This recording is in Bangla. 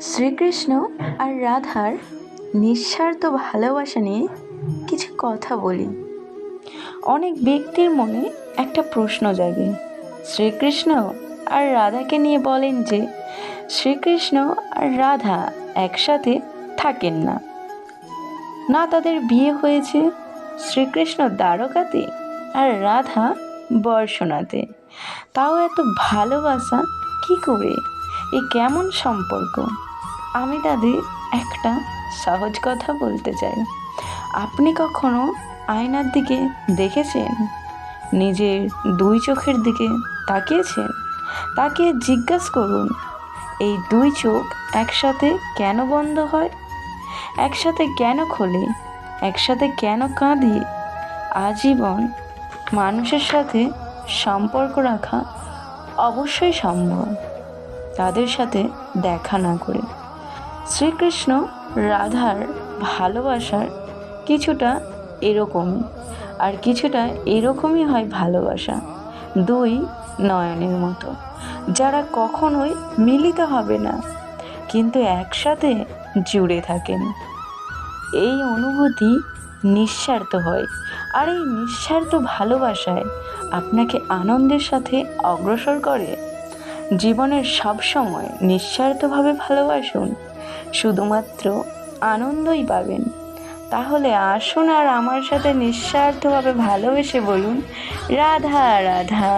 শ্রীকৃষ্ণ আর রাধার নিঃস্বার্থ ভালোবাসা নিয়ে কিছু কথা বলি। অনেক ব্যক্তির মনে একটা প্রশ্ন জাগে। শ্রীকৃষ্ণ আর রাধাকে নিয়ে বলেন যে শ্রীকৃষ্ণ আর রাধা একসাথে থাকেন না, না তাদের বিয়ে হয়েছে। শ্রীকৃষ্ণ দ্বারকাতে আর রাধা বর্ষনাতে, তাও এত ভালোবাসা কি করে? এ কেমন সম্পর্ক? আমি তাদের একটা সহজ কথা বলতে চাই। আপনি কখনো আয়নার দিকে দেখেছেন? নিজের দুই চোখের দিকে তাকিয়েছেন? তাকিয়ে জিজ্ঞাসা করুন, এই দুই চোখ একসাথে কেন বন্ধ হয়? একসাথে কেন খোলে? একসাথে কেন কাঁদি? আজীবন মানুষের সাথে সম্পর্ক রাখা অবশ্যই সম্ভব, তাদের সাথে দেখা না করে। শ্রীকৃষ্ণ রাধার ভালোবাসার কিছুটা এরকমই, আর কিছুটা এরকমই হয় ভালোবাসা দুই নয়নের মতো, যারা কখনোই মিলিত হবে না কিন্তু একসাথে জুড়ে থাকেন। এই অনুভূতি নিঃস্বার্থ হয়, আর এই নিঃস্বার্থ ভালোবাসায় আপনাকে আনন্দের সাথে অগ্রসর করে। জীবনের সব সময় নিঃস্বার্থভাবে ভালোবাসুন, শুধুমাত্র আনন্দই পাবেন। তাহলে আসুন আর আমার সাথে নিঃস্বার্থভাবে ভালোবেসে বলুন, রাধা রাধা।